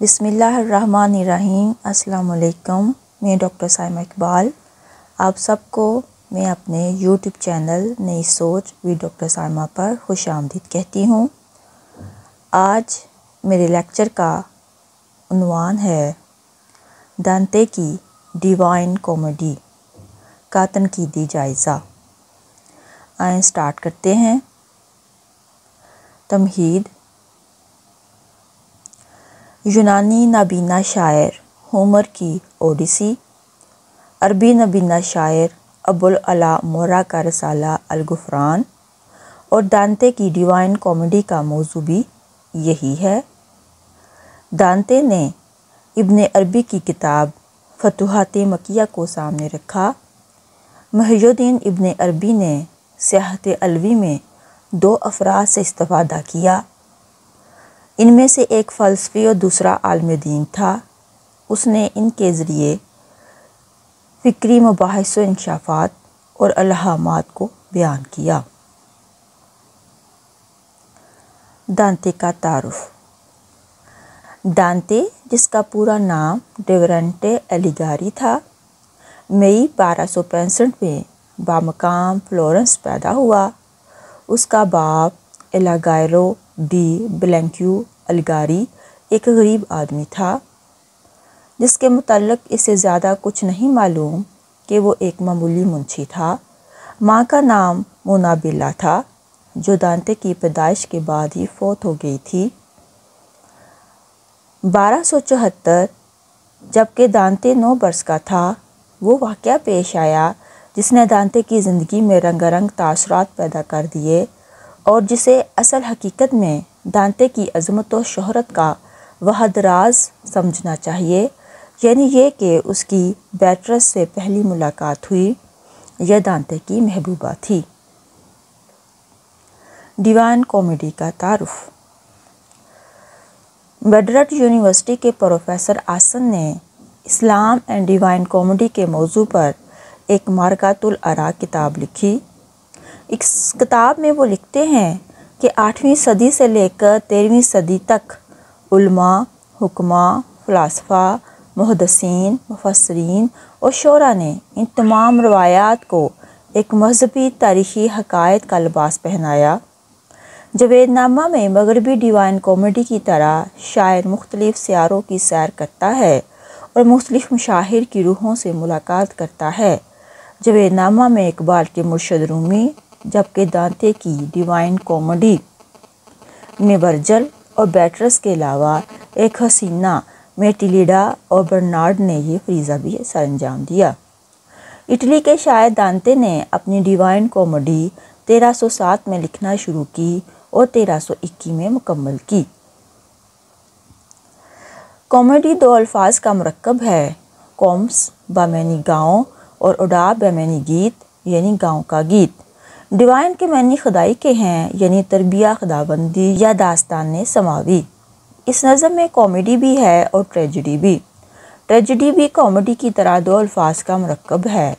بسم اللہ الرحمن الرحیم۔ السلام علیکم، میں ڈاکٹر سائمہ اقبال آپ سب کو میں اپنے یوٹیوب چینل نئی سوچ وی ڈاکٹر سائمہ پر خوش آمدید کہتی ہوں۔ آج میرے لیکچر کا عنوان ہے دانتے کی ڈیوائن کامیڈی کا تنقیدی جائزہ۔ آئیں سٹارٹ کرتے ہیں۔ تمہید۔ یونانی نابینا شاعر ہومر کی اوڈیسی، عربی نابینا شاعر ابوالعلا مورا کا رسالہ الغفران اور دانتے کی ڈیوائن کامیڈی کا موضوع بھی یہی ہے۔ دانتے نے ابن عربی کی کتاب فتوحات مکیہ کو سامنے رکھا۔ محی الدین ابن عربی نے سیاحت علوی میں 2 افراد سے استفادہ کیا۔ ان میں سے ایک فلسفی اور دوسرا عالم دین تھا۔ اس نے ان کے ذریعے فکری مباحث و انکشافات اور الہامات کو بیان کیا۔ دانتے کا تعارف۔ دانتے، جس کا پورا نام ڈیورنٹے ایلیگاری تھا، مئی 1265 میں بامقام فلورنس پیدا ہوا۔ اس کا باپ الاگائرو ڈی بلینکیو الیگاری ایک غریب آدمی تھا، جس کے متعلق اس سے زیادہ کچھ نہیں معلوم کہ وہ ایک معمولی منشی تھا۔ ماں کا نام مونابیلا تھا، جو دانتے کی پیدائش کے بعد ہی فوت ہو گئی تھی۔ 1274 جبکہ دانتے 9 برس کا تھا، وہ واقعہ پیش آیا جس نے دانتے کی زندگی میں رنگا رنگ تاثرات پیدا کر دیے اور جسے اصل حقیقت میں دانتے کی عظمت و شہرت کا واحد راز سمجھنا چاہیے، یعنی یہ کہ اس کی بیٹرس سے پہلی ملاقات ہوئی۔ یہ دانتے کی محبوبہ تھی۔ ڈیوائن کامیڈی کا تعارف۔ میڈرڈ یونیورسٹی کے پروفیسر آسن نے اسلام اینڈ ڈیوائن کامیڈی کے موضوع پر ایک مرکات الاراء کتاب لکھی۔ اس کتاب میں وہ لکھتے ہیں کہ 8ویں صدی سے لے کر 13ویں صدی تک علماء، حکماء، فلاسفہ، محدثین، مفسرین اور شعراء نے ان تمام روایات کو ایک مذہبی تاریخی حقائق کا لباس پہنایا۔ جاوید نامہ میں مغربی ڈیوائن کامیڈی کی طرح شاعر مختلف سیاروں کی سیر کرتا ہے اور مختلف مشاہیر کی روحوں سے ملاقات کرتا ہے۔ جاوید نامہ میں اقبال کے مرشد رومی، جبکہ دانتے کی ڈیوائن کامیڈی میں ورجل اور بیٹرس کے علاوہ ایک حسینہ میٹیلیڈا اور برنارڈ نے یہ فریضہ بھی سر انجام دیا۔ اٹلی کے شاعر دانتے نے اپنی ڈیوائن کامیڈی 1307 میں لکھنا شروع کی اور 1321 میں مکمل کی۔ کامیڈی 2 الفاظ کا مرکب ہے، کومس بامعنی گاؤں اور اوڈا بامعنی گیت یعنی گاؤں کا گیت۔ ڈیوائن کے معنی خدائی کے ہیں، یعنی تربیہ خداوندی یا داستان سماوی۔ اس نظم میں کامیڈی بھی ہے اور ٹریجڈی بھی۔ ٹریجڈی بھی کامیڈی کی طرح 2 الفاظ کا مرکب ہے،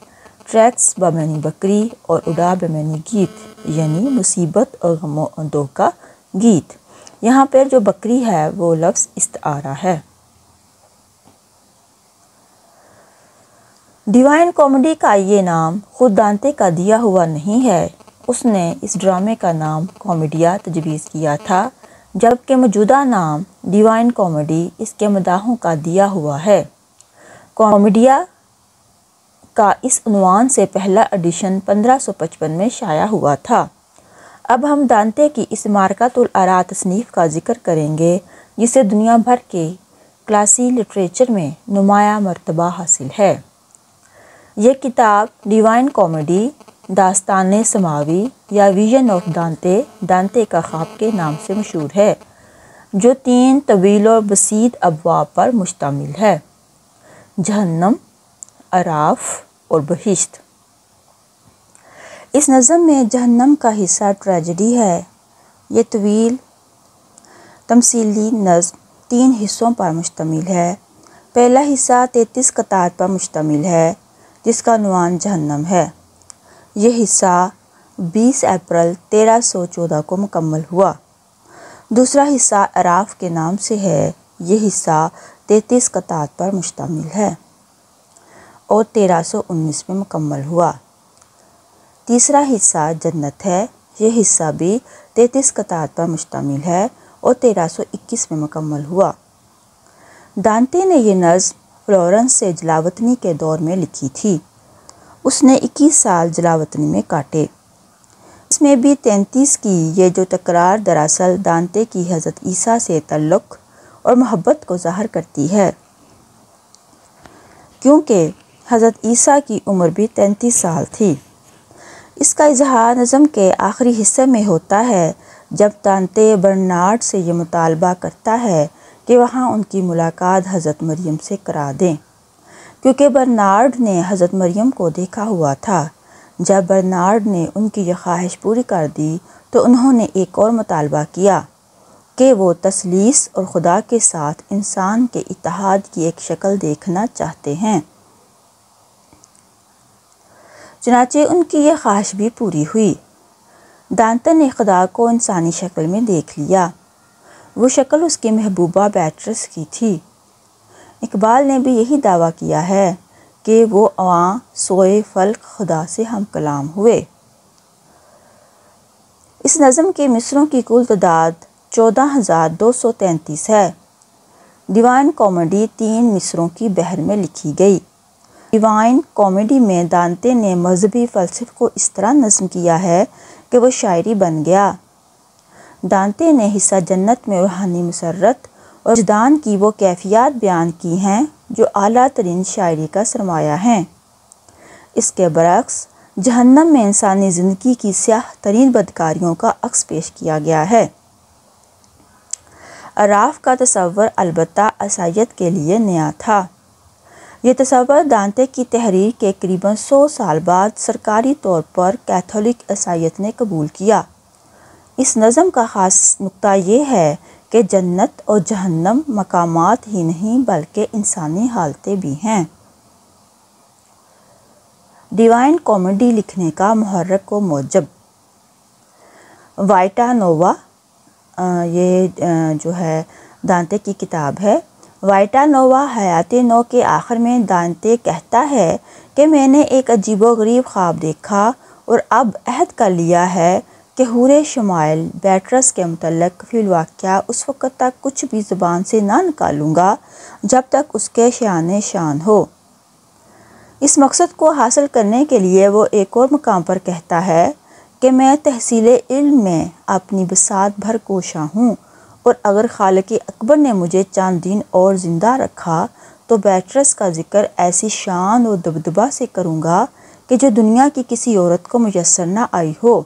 ٹریکس بمعنی بکری اور اوڈا بمعنی گیت یعنی مصیبت اور غم و اندوہ کا گیت۔ یہاں پر جو بکری ہے وہ لفظ استعارہ ہے۔ ڈیوائن کامیڈی کا یہ نام خود دانتے کا دیا ہوا نہیں ہے، اس نے اس ڈرامے کا نام کامیڈیا تجویز کیا تھا، جبکہ موجودہ نام ڈیوائن کامیڈی اس کے مداحوں کا دیا ہوا ہے۔ کامیڈیا کا اس عنوان سے پہلا ایڈیشن 1555 میں شائع ہوا تھا۔ اب ہم دانتے کی اس مرکات الاراء تصنیف کا ذکر کریں گے، جسے دنیا بھر کے کلاسی لٹریچر میں نمایاں مرتبہ حاصل ہے۔ یہ کتاب ڈیوائن کامیڈی، داستان سماوی یا ویژن آف دانتے، دانتے کا خواب کے نام سے مشہور ہے، جو 3 طویل اور بسیط ابواب پر مشتمل ہے: جہنم، اعراف اور بہشت۔ اس نظم میں جہنم کا حصہ ٹریجڈی ہے۔ یہ طویل تمثیلی نظم 3 حصوں پر مشتمل ہے۔ پہلا حصہ 33 قطعات پر مشتمل ہے، جس کا عنوان جہنم ہے۔ یہ حصہ 20 اپریل 1314 کو مکمل ہوا۔ دوسرا حصہ اعراف کے نام سے ہے، یہ حصہ 33 قطعات پر مشتمل ہے اور 1319 میں مکمل ہوا۔ تیسرا حصہ جنت ہے، یہ حصہ بھی 33 قطعات پر مشتمل ہے اور 1321 میں مکمل ہوا۔ دانتے نے یہ نظم فلورنس سے جلاوطنی کے دور میں لکھی تھی۔ اس نے 21 سال جلاوطنی میں کاٹے۔ اس میں بھی 33 کی یہ جو تکرار دراصل دانتے کی حضرت عیسیٰ سے تعلق اور محبت کو ظاہر کرتی ہے، کیونکہ حضرت عیسیٰ کی عمر بھی 33 سال تھی۔ اس کا اظہار نظم کے آخری حصے میں ہوتا ہے، جب دانتے برنارڈ سے یہ مطالبہ کرتا ہے کہ وہاں ان کی ملاقات حضرت مریم سے کرا دیں، کیونکہ برنارڈ نے حضرت مریم کو دیکھا ہوا تھا۔ جب برنارڈ نے ان کی یہ خواہش پوری کر دی تو انہوں نے ایک اور مطالبہ کیا کہ وہ تثلیث اور خدا کے ساتھ انسان کے اتحاد کی ایک شکل دیکھنا چاہتے ہیں۔ چنانچہ ان کی یہ خواہش بھی پوری ہوئی۔ دانتے نے خدا کو انسانی شکل میں دیکھ لیا۔ وہ شکل اس کی محبوبہ بیٹرس کی تھی۔ اقبال نے بھی یہی دعویٰ کیا ہے کہ وہ اواں سوئے فلک خدا سے ہم کلام ہوئے۔ اس نظم کے مصروں کی کل تعداد 14,233 ہے۔ ڈیوائن کامیڈی 3 مصروں کی بحر میں لکھی گئی۔ ڈیوائن کامیڈی میں دانتے نے مذہبی فلسفے کو اس طرح نظم کیا ہے کہ وہ شاعری بن گیا۔ دانتے نے حصہ جنت میں روحانی مسرت اور وجدان کی وہ کیفیات بیان کی ہیں جو اعلیٰ ترین شاعری کا سرمایہ ہیں۔ اس کے برعکس جہنم میں انسانی زندگی کی سیاہ ترین بدکاریوں کا عکس پیش کیا گیا ہے۔ اعراف کا تصور البتہ عیسائیت کے لیے نیا تھا۔ یہ تصور دانتے کی تحریر کے قریباً 100 سال بعد سرکاری طور پر کیتھولک عیسائیت نے قبول کیا۔ اس نظم کا خاص نقطہ یہ ہے کہ جنت اور جہنم مقامات ہی نہیں بلکہ انسانی حالتیں بھی ہیں۔ ڈیوائن کامیڈی لکھنے کا محرک و موجب۔ وائٹا نووا، یہ جو ہے دانتے کی کتاب ہے۔ وائٹا نووا حیات نو کے آخر میں دانتے کہتا ہے کہ میں نے ایک عجیب و غریب خواب دیکھا اور اب عہد کر لیا ہے کہ حورِ شمائل بیٹرس کے متعلق فی الواقعہ اس وقت تک کچھ بھی زبان سے نہ نکالوں گا جب تک اس کے شایان شان ہو۔ اس مقصد کو حاصل کرنے کے لیے وہ ایک اور مقام پر کہتا ہے کہ میں تحصیل علم میں اپنی بساط بھر کوشاں ہوں، اور اگر خالق اکبر نے مجھے چند دن اور زندہ رکھا تو بیٹرس کا ذکر ایسی شان اور دبدبہ سے کروں گا کہ جو دنیا کی کسی عورت کو میسر نہ آئی ہو۔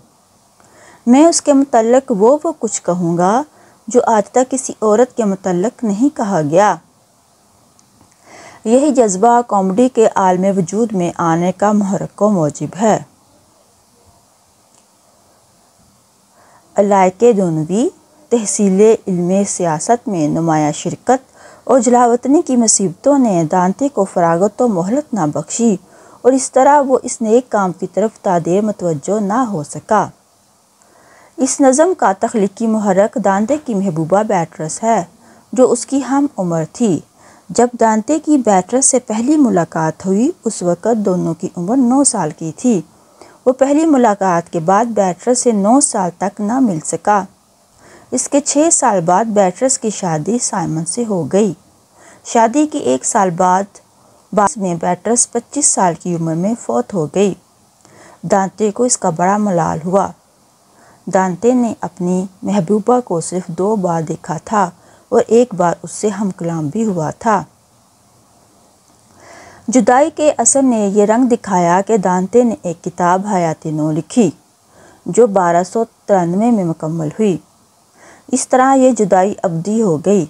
میں اس کے متعلق وہ کچھ کہوں گا جو آج تک کسی عورت کے متعلق نہیں کہا گیا۔ یہی جذبہ کامیڈی کے عالم وجود میں آنے کا محرک و موجب ہے۔ علائق دونوی تحصیل علم سیاست میں نمایاں شرکت اور جلاوطنی کی مصیبتوں نے دانتے کو فراغت و مہلت نہ بخشی، اور اس طرح وہ اس نیک کام کی طرف تادیر متوجہ نہ ہو سکا۔ اس نظم کا تخلیقی محرک دانتے کی محبوبہ بیٹرس ہے، جو اس کی ہم عمر تھی۔ جب دانتے کی بیٹرس سے پہلی ملاقات ہوئی اس وقت دونوں کی عمر 9 سال کی تھی۔ وہ پہلی ملاقات کے بعد بیٹرس سے 9 سال تک نہ مل سکا۔ اس کے 6 سال بعد بیٹرس کی شادی سائمن سے ہو گئی۔ شادی کے 1 سال بعد میں بیٹرس 25 سال کی عمر میں فوت ہو گئی۔ دانتے کو اس کا بڑا ملال ہوا۔ دانتے نے اپنی محبوبہ کو صرف 2 بار دیکھا تھا اور 1 بار اس سے ہم کلام بھی ہوا تھا۔ جدائی کے اثر نے یہ رنگ دکھایا کہ دانتے نے ایک کتاب حیات نو لکھی جو 1293 میں مکمل ہوئی۔ اس طرح یہ جدائی ابدی ہو گئی۔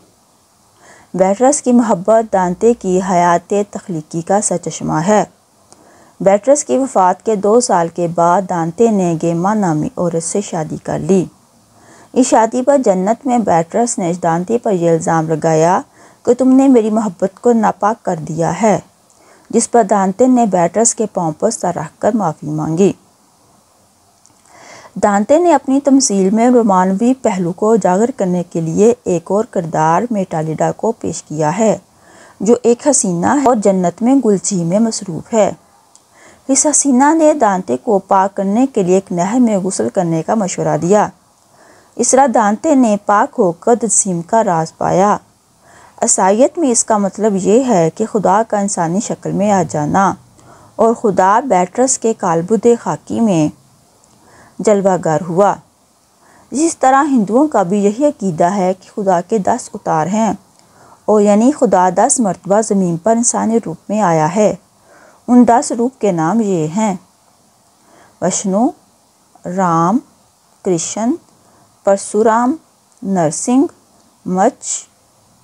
بیٹرس کی محبت دانتے کی حیات تخلیقی کا سرچشمہ ہے۔ بیٹرس کی وفات کے 2 سال کے بعد دانتے نے گیما نامی عورت سے شادی کر لی۔ اس شادی پر جنت میں بیٹرس نے دانتے پر یہ الزام لگایا کہ تم نے میری محبت کو ناپاک کر دیا ہے، جس پر دانتے نے بیٹرس کے پاؤں پر سر رکھ کر معافی مانگی۔ دانتے نے اپنی تمثیل میں رومانوی پہلو کو اجاگر کرنے کے لیے ایک اور کردار میٹالیڈا کو پیش کیا ہے، جو ایک حسینہ ہے اور جنت میں گلچھی میں مصروف ہے۔ اس حسینہ نے دانتے کو پاک کرنے کے لیے ایک نہر میں غسل کرنے کا مشورہ دیا۔ اس طرح دانتے نے پاک ہو کر تجسیم کا راز پایا۔ عیسائیت میں اس کا مطلب یہ ہے کہ خدا کا انسانی شکل میں آ جانا، اور خدا بیٹرس کے کالبد خاکی میں جلوہ گر ہوا۔ اسی طرح ہندوؤں کا بھی یہی عقیدہ ہے کہ خدا کے 10 اوتار ہیں، اور یعنی خدا 10 مرتبہ زمین پر انسانی روپ میں آیا ہے۔ ان 10 روپ کے نام یہ ہیں: وشنو، رام، کرشن، پرشورام، نرسنگھ، مچ،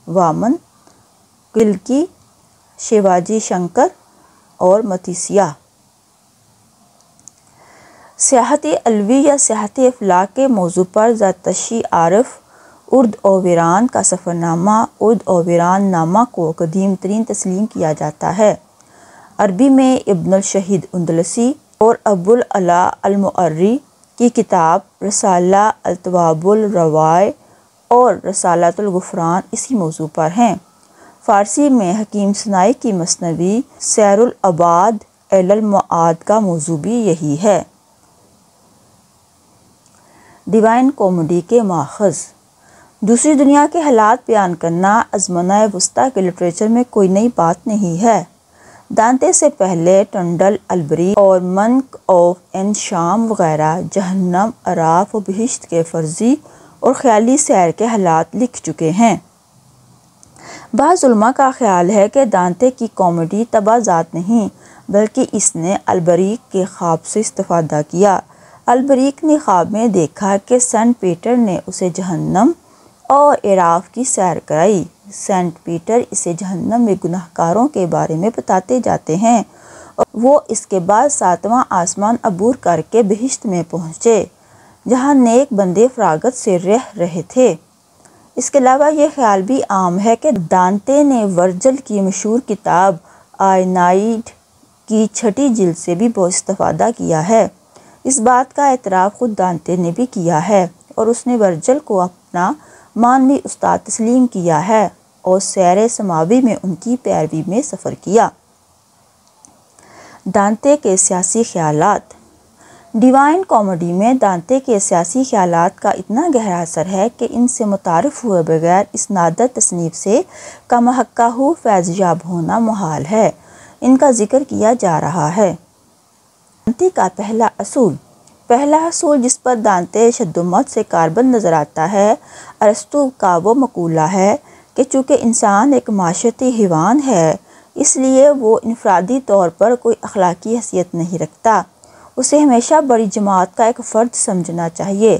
وامن، کلکی، شیواجی شنکر اور متسیہ۔ سیاحت علوی یا سیاحت افلاک کے موضوع پر زرتشتی عارف ارد اویران کا سفرنامہ ارد اویران نامہ کو قدیم ترین تسلیم کیا جاتا ہے۔ عربی میں ابن الشہید اندلسی اور ابو العلا المعری کی کتاب رسالہ التواب الروائع اور رسالۃ الغفران اسی موضوع پر ہیں۔ فارسی میں حکیم صنائی کی مثنوی سیر العباد الی المعاد کا موضوع بھی یہی ہے۔ ڈیوائن کامیڈی کے ماخذ: دوسری دنیا کے حالات بیان کرنا ازمنہ وسطیٰ کے لٹریچر میں کوئی نئی بات نہیں ہے۔ دانتے سے پہلے ٹنڈل، البریخت اور منک آف این شام وغیرہ جہنم، اعراف و بہشت کے فرضی اور خیالی سیر کے حالات لکھ چکے ہیں۔ بعض علماء کا خیال ہے کہ دانتے کی کامیڈی طبع ذات نہیں، بلکہ اس نے البریخت کے خواب سے استفادہ کیا۔ البریخت نے خواب میں دیکھا کہ سینٹ پیٹر نے اسے جہنم اور اعراف کی سیر کرائی۔ سینٹ پیٹر اسے جہنم میں گناہ گاروں کے بارے میں بتاتے جاتے ہیں، اور وہ اس کے بعد 7واں آسمان عبور کر کے بہشت میں پہنچے، جہاں نیک بندے فراغت سے رہ رہے تھے۔ اس کے علاوہ یہ خیال بھی عام ہے کہ دانتے نے ورجل کی مشہور کتاب آئینائیڈ کی 6 جلد سے بھی بہت استفادہ کیا ہے۔ اس بات کا اعتراف خود دانتے نے بھی کیا ہے، اور اس نے ورجل کو اپنا معنوی استاد تسلیم کیا ہے اور سیر سماوی میں ان کی پیروی میں سفر کیا۔ دانتے کے سیاسی خیالات: ڈیوائن کامیڈی میں دانتے کے سیاسی خیالات کا اتنا گہرا اثر ہے کہ ان سے متعارف ہوئے بغیر اس نادر تصنیف سے کمحقہ فیض یاب ہونا محال ہے۔ ان کا ذکر کیا جا رہا ہے۔ دانتے کا پہلا اصول جس پر دانتے شدمت سے کاربند نظر آتا ہے، ارسطو کا وہ مقولہ ہے کہ چونکہ انسان ایک معاشرتی حیوان ہے، اس لیے وہ انفرادی طور پر کوئی اخلاقی حیثیت نہیں رکھتا، اسے ہمیشہ بڑی جماعت کا ایک فرد سمجھنا چاہیے۔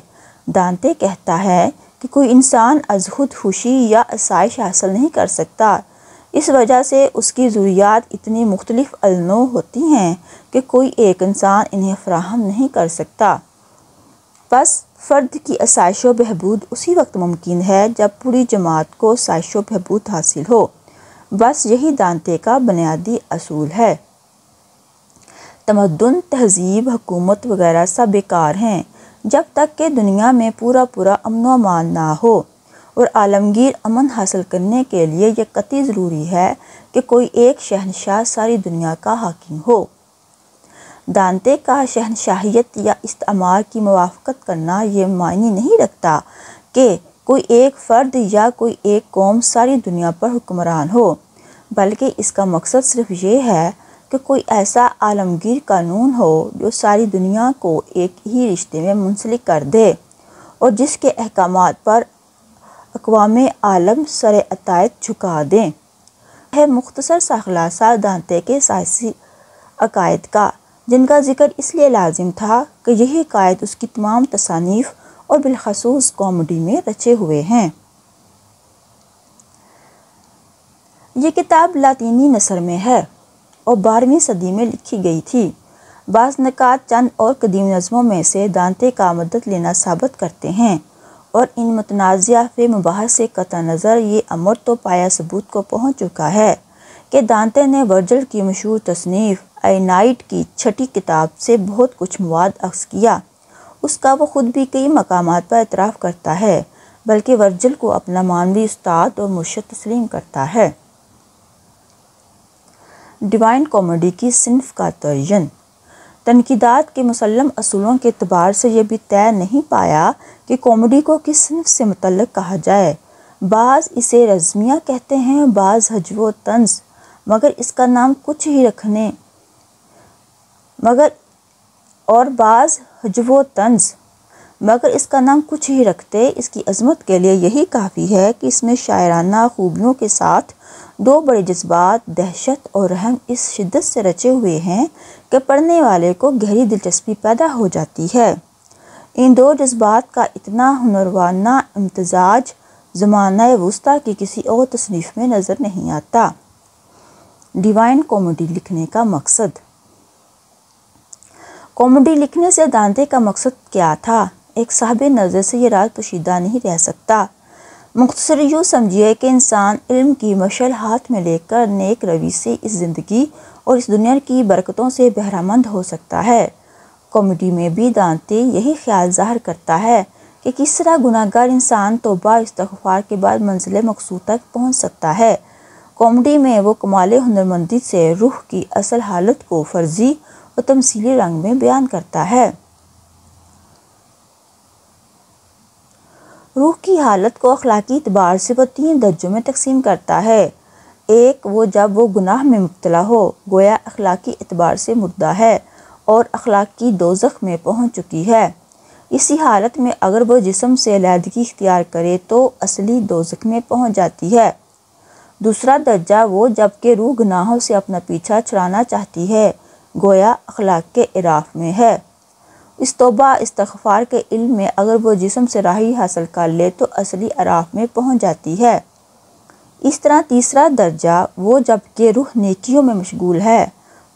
دانتے کہتا ہے کہ کوئی انسان از خود خوشی یا آسائش حاصل نہیں کر سکتا، اس وجہ سے اس کی ضروریات اتنی مختلف النوع ہوتی ہیں کہ کوئی ایک انسان انہیں فراہم نہیں کر سکتا۔ بس فرد کی آسائش و بہبود اسی وقت ممکن ہے جب پوری جماعت کو آسائش و بہبود حاصل ہو۔ بس یہی دانتے کا بنیادی اصول ہے۔ تمدن، تہذیب، حکومت وغیرہ سب بیکار ہیں جب تک کہ دنیا میں پورا امن و امان نہ ہو، اور عالمگیر امن حاصل کرنے کے لیے یہ قطعی ضروری ہے کہ کوئی ایک شہنشاہ ساری دنیا کا حاکم ہو۔ دانتے کا شہنشاہیت یا استعمار کی موافقت کرنا یہ معنی نہیں رکھتا کہ کوئی ایک فرد یا کوئی ایک قوم ساری دنیا پر حکمران ہو، بلکہ اس کا مقصد صرف یہ ہے کہ کوئی ایسا عالمگیر قانون ہو جو ساری دنیا کو ایک ہی رشتے میں منسلک کر دے، اور جس کے احکامات پر اقوام عالم سر اطاعت جھکا دیں۔ ہے مختصر سا خلاصہ دانتے کے سیاسی عقائد کا، جن کا ذکر اس لیے لازم تھا کہ یہی عقائد اس کی تمام تصانیف اور بالخصوص کامیڈی میں رچے ہوئے ہیں۔ یہ کتاب لاطینی نثر میں ہے اور 12ویں صدی میں لکھی گئی تھی۔ بعض نکات چند اور قدیم نظموں میں سے دانتے کا مدد لینا ثابت کرتے ہیں، اور ان متنازعہ مباحث سے قطع نظر یہ امر تو پایا ثبوت کو پہنچ چکا ہے کہ دانتے نے ورجل کی مشہور تصنیف آئینائیڈ کی 6 کتاب سے بہت کچھ مواد اخذ کیا، اس کا وہ خود بھی کئی مقامات پر اعتراف کرتا ہے، بلکہ ورجل کو اپنا معنوی استاد اور مرشد تسلیم کرتا ہے۔ ڈیوائن کامیڈی کی صنف کا تعین۔ تنقیدات کے مسلم اصولوں کے اعتبار سے یہ بھی طے نہیں پایا کہ کامیڈی کو کس صنف سے متعلق کہا جائے۔ بعض اسے رزمیہ کہتے ہیں، بعض حجو و طنز، مگر اس کا نام کچھ ہی رکھتے اس کی عظمت کے لیے یہی کافی ہے کہ اس میں شاعرانہ خوبیوں کے ساتھ دو بڑے جذبات، دہشت اور رحم اس شدت سے رچے ہوئے ہیں کہ پڑھنے والے کو گہری دلچسپی پیدا ہو جاتی ہے۔ ان دو جذبات کا اتنا ہنرورانہ امتزاج زمانہ وسطیٰ کی کسی اور تصنیف میں نظر نہیں آتا۔ ڈیوائن کامیڈی لکھنے کا مقصد۔ کامیڈی لکھنے سے دانتے کا مقصد کیا تھا؟ ایک صاحب نظر سے یہ راز پوشیدہ نہیں رہ سکتا۔ مختصر یوں سمجھیے کہ انسان علم کی مشعل ہاتھ میں لے کر نیک روی سے اس زندگی اور اس دنیا کی برکتوں سے بہرہ مند ہو سکتا ہے۔ کامیڈی میں بھی دانتے یہی خیال ظاہر کرتا ہے کہ کس طرح گناہ گار انسان توبہ استغفار کے بعد منزل مقصود تک پہنچ سکتا ہے۔ کامیڈی میں وہ کمال ہنرمندی سے روح کی اصل حالت کو فرضی اور تمثیلی رنگ میں بیان کرتا ہے۔ روح کی حالت کو اخلاقی اعتبار سے وہ 3 درجوں میں تقسیم کرتا ہے۔ ایک، وہ جب وہ گناہ میں مبتلا ہو، گویا اخلاقی اعتبار سے مردہ ہے اور اخلاقی دوزخ میں پہنچ چکی ہے۔ اسی حالت میں اگر وہ جسم سے علیحدگی اختیار کرے تو اصلی دوزخ میں پہنچ جاتی ہے۔ دوسرا درجہ، وہ جب کہ روح گناہوں سے اپنا پیچھا چھڑانا چاہتی ہے، گویا اخلاق کے اعراف میں ہے۔ اس توبہ استغفار کے علم میں اگر وہ جسم سے راہی حاصل کر لے تو اصلی اعراف میں پہنچ جاتی ہے۔ اس طرح تیسرا درجہ، وہ جب کہ روح نیکیوں میں مشغول ہے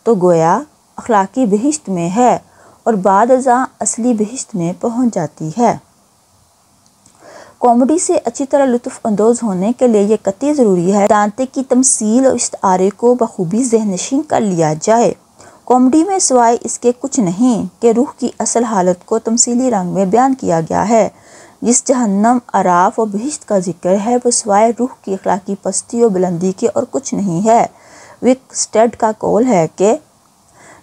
تو گویا اخلاقی بہشت میں ہے اور بعد ازاں اصلی بہشت میں پہنچ جاتی ہے۔ کامیڈی سے اچھی طرح لطف اندوز ہونے کے لیے یہ قطعی ضروری ہے دانتے کی تمثیل اور استعارے کو بخوبی ذہن نشین کر لیا جائے۔ کامیڈی میں سوائے اس کے کچھ نہیں کہ روح کی اصل حالت کو تمثیلی رنگ میں بیان کیا گیا ہے۔ جس جہنم، عراف اور بہشت کا ذکر ہے وہ سوائے روح کی اخلاقی پستی اور بلندی کے اور کچھ نہیں ہے۔ وکسٹڈ کا قول ہے کہ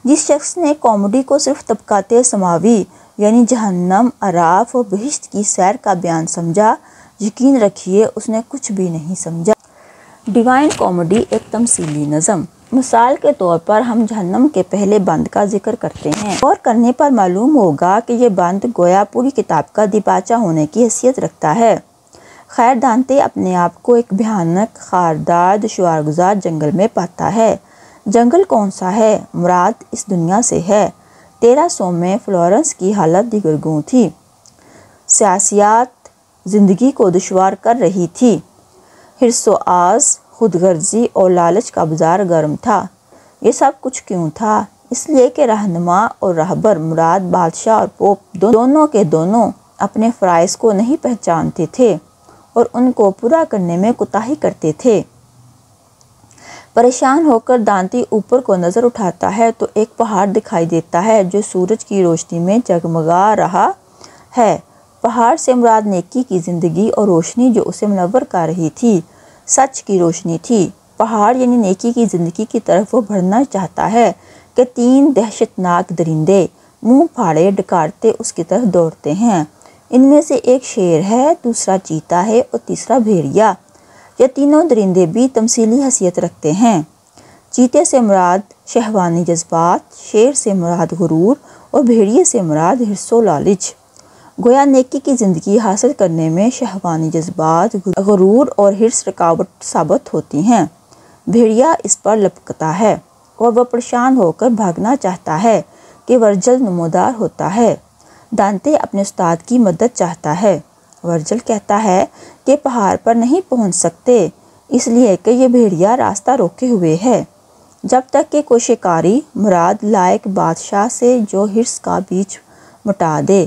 جس شخص نے کامیڈی کو صرف طبقات سماوی یعنی جہنم، عراف اور بہشت کی سیر کا بیان سمجھا، یقین رکھیے اس نے کچھ بھی نہیں سمجھا۔ ڈیوائن کامیڈی ایک تمثیلی نظم۔ مثال کے طور پر ہم جہنم کے پہلے بند کا ذکر کرتے ہیں۔ غور کرنے پر معلوم ہوگا کہ یہ بند گویا پوری کتاب کا دیباچہ ہونے کی حیثیت رکھتا ہے۔ خیر دانتے اپنے آپ کو ایک بھیانک، خاردار، دشوارگزار جنگل میں پاتا ہے۔ جنگل کون سا ہے؟ مراد اس دنیا سے ہے۔ 1300 میں فلورنس کی حالت دیگر گوں تھی۔ سیاسیات زندگی کو دشوار کر رہی تھی۔ حرص و آز، خود غرضی اور لالچ کا بازار گرم تھا۔ یہ سب کچھ کیوں تھا؟ اس لیے کہ رہنما اور رہبر مراد بادشاہ اور پوپ دونوں کے دونوں اپنے فرائض کو نہیں پہچانتے تھے اور ان کو پورا کرنے میں کوتاہی کرتے تھے۔ پریشان ہو کر دانتے اوپر کو نظر اٹھاتا ہے تو ایک پہاڑ دکھائی دیتا ہے جو سورج کی روشنی میں جگمگا رہا ہے۔ پہاڑ سے مراد نیکی کی زندگی اور روشنی جو اسے منور کر رہی تھی، سچ کی روشنی تھی۔ پہاڑ یعنی نیکی کی زندگی کی طرف وہ بڑھنا چاہتا ہے کہ 3 دہشتناک درندے منہ پھاڑے ڈکارتے اس کی طرف دوڑتے ہیں۔ ان میں سے ایک شیر ہے، دوسرا چیتا ہے اور تیسرا بھیڑیا۔ یہ تینوں درندے بھی تمثیلی حیثیت رکھتے ہیں۔ چیتے سے مراد شہوانی جذبات، شیر سے مراد غرور اور بھیڑیے سے مراد حرص و لالچ۔ گویا نیکی کی زندگی حاصل کرنے میں شہوانی جذبات، غرور اور حرص رکاوٹ ثابت ہوتی ہیں۔ بھیڑیا اس پر لپکتا ہے اور وہ پریشان ہو کر بھاگنا چاہتا ہے کہ ورجل نمودار ہوتا ہے۔ دانتے اپنے استاد کی مدد چاہتا ہے۔ ورجل کہتا ہے کہ پہاڑ پر نہیں پہنچ سکتے اس لیے کہ یہ بھیڑیا راستہ روکے ہوئے ہے۔ جب تک کہ کوشش کاری مراد لائق بادشاہ سے جو حرص کا بیج مٹا دے،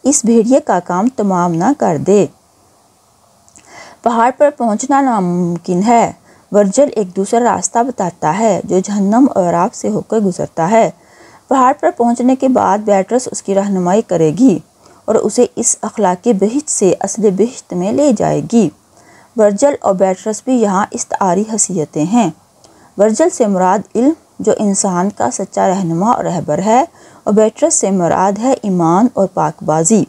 اس بھیڑیے کا کام تمام نہ کر دے، پہاڑ پر پہنچنا ناممکن ہے۔ ورجل ایک دوسرا راستہ بتاتا ہے جو جہنم اور عراف سے ہو کر گزرتا ہے۔ پہاڑ پر پہنچنے کے بعد بیاٹرس اس کی رہنمائی کرے گی اور اسے اس اخلاقی بہشت سے اصل بہشت میں لے جائے گی۔ ورجل اور بیاٹرس بھی یہاں استعاری حیثیتیں ہیں۔ ورجل سے مراد علم جو انسان کا سچا رہنما اور رہبر ہے، اور بیاٹرس سے مراد ہے ایمان اور پاک بازی۔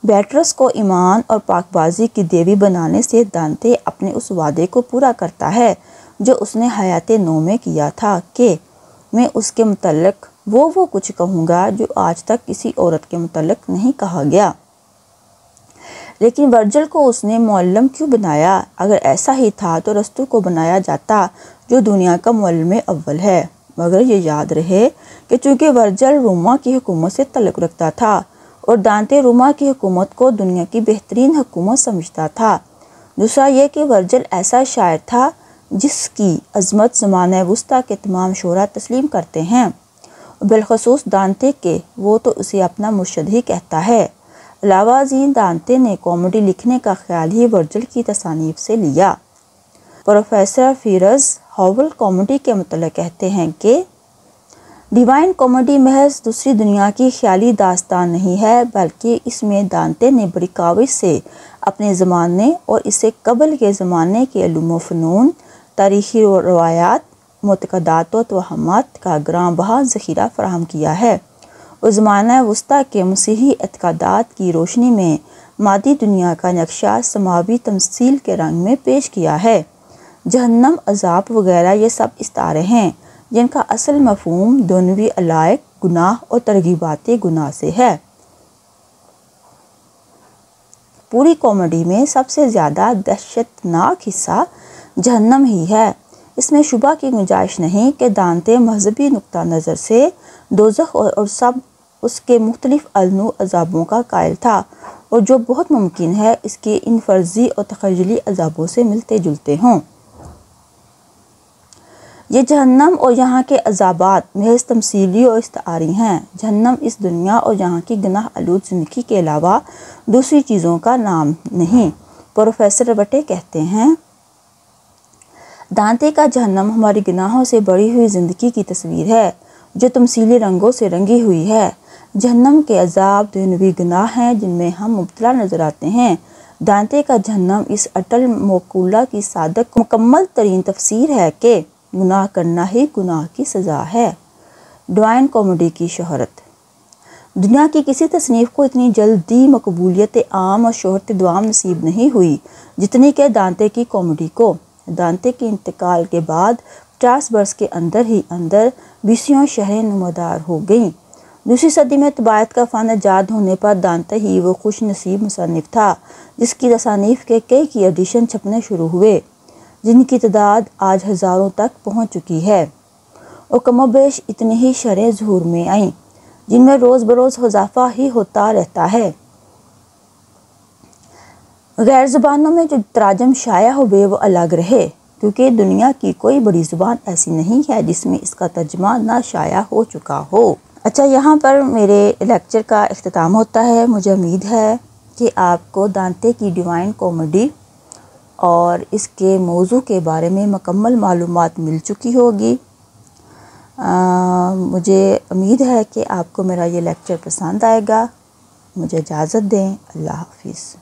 بیاٹرس کو ایمان اور پاک بازی کی دیوی بنانے سے دانتے اپنے اس وعدے کو پورا کرتا ہے جو اس نے حیات نو میں کیا تھا کہ میں اس کے متعلق وہ کچھ کہوں گا جو آج تک کسی عورت کے متعلق نہیں کہا گیا۔ لیکن ورجل کو اس نے معلم کیوں بنایا؟ اگر ایسا ہی تھا تو ارسطو کو بنایا جاتا جو دنیا کا معلم اول ہے، مگر یہ یاد رہے کہ چونکہ ورجل روما کی حکومت سے تعلق رکھتا تھا اور دانتے روما کی حکومت کو دنیا کی بہترین حکومت سمجھتا تھا۔ دوسرا یہ کہ ورجل ایسا شاعر تھا جس کی عظمت زمانہ وسطیٰ کے تمام شعراء تسلیم کرتے ہیں، بالخصوص دانتے کہ وہ تو اسے اپنا مرشد ہی کہتا ہے۔ علاوہ ازیں دانتے نے کامیڈی لکھنے کا خیال ہی ورجل کی تصانیف سے لیا۔ پروفیسر فیرز ہاول کامیڈی کے متعلق کہتے ہیں کہ ڈیوائن کامیڈی محض دوسری دنیا کی خیالی داستان نہیں ہے، بلکہ اس میں دانتے نے بڑی کاوش سے اپنے زمانے اور اس سے قبل کے زمانے کے علوم و فنون، تاریخی روایات، معتقدات و توہمات کا گراں بہا ذخیرہ فراہم کیا ہے اور زمانہ وسطیٰ کے مسیحی اعتقادات کی روشنی میں مادی دنیا کا نقشہ سماوی تمثیل کے رنگ میں پیش کیا ہے۔ جہنم، عذاب وغیرہ یہ سب استعارے ہیں جن کا اصل مفہوم دنیوی علائق، گناہ اور ترغیبات گناہ سے ہے۔ پوری کامیڈی میں سب سے زیادہ دہشتناک حصہ جہنم ہی ہے۔ اس میں شبہ کی گنجائش نہیں کہ دانتے مذہبی نقطہ نظر سے دوزخ اور سب اس کے مختلف النوع عذابوں کا قائل تھا، اور جو بہت ممکن ہے اس کے ان فرضی اور تخیلی عذابوں سے ملتے جلتے ہوں۔ یہ جہنم اور یہاں کے عذابات محض تمثیلی اور استعاری ہیں۔ جہنم اس دنیا اور یہاں کی گناہ آلود زندگی کے علاوہ دوسری چیزوں کا نام نہیں۔ پروفیسر وٹے کہتے ہیں دانتے کا جہنم ہماری گناہوں سے بڑھی ہوئی زندگی کی تصویر ہے جو تمثیلی رنگوں سے رنگی ہوئی ہے۔ جہنم کے عذاب دنیوی گناہ ہیں جن میں ہم مبتلا نظر آتے ہیں۔ دانتے کا جہنم اس اٹل مقولہ کی صادق مکمل ترین تفسیر ہے کہ گناہ کرنا ہی گناہ کی سزا ہے۔ ڈیوائن کامیڈی کی شہرت۔ دنیا کی کسی تصنیف کو اتنی جلدی مقبولیت عام اور شہرت دوام نصیب نہیں ہوئی جتنی کہ دانتے کی کامیڈی کو۔ دانتے کے انتقال کے بعد 50 برس کے اندر ہی اندر 20 شہریں نمودار ہو گئیں۔ دوسری صدی میں طباعت کا فن ایجاد ہونے پر دانتے ہی وہ خوش نصیب مصنف تھا جس کی تصانیف کے کئی ایڈیشن چھپنے شروع ہوئے، جن کی تعداد آج ہزاروں تک پہنچ چکی ہے، اور کم و بیش اتنی ہی شرحیں ظہور میں آئیں جن میں روز بروز اضافہ ہی ہوتا رہتا ہے۔ غیر زبانوں میں جو تراجم شائع ہوئے وہ الگ رہے، کیونکہ دنیا کی کوئی بڑی زبان ایسی نہیں ہے جس میں اس کا ترجمہ نہ شائع ہو چکا ہو۔ اچھا، یہاں پر میرے لیکچر کا اختتام ہوتا ہے۔ مجھے امید ہے کہ آپ کو دانتے کی ڈیوائن کامیڈی اور اس کے موضوع کے بارے میں مکمل معلومات مل چکی ہوگی۔ مجھے امید ہے کہ آپ کو میرا یہ لیکچر پسند آئے گا۔ مجھے اجازت دیں۔ اللہ حافظ۔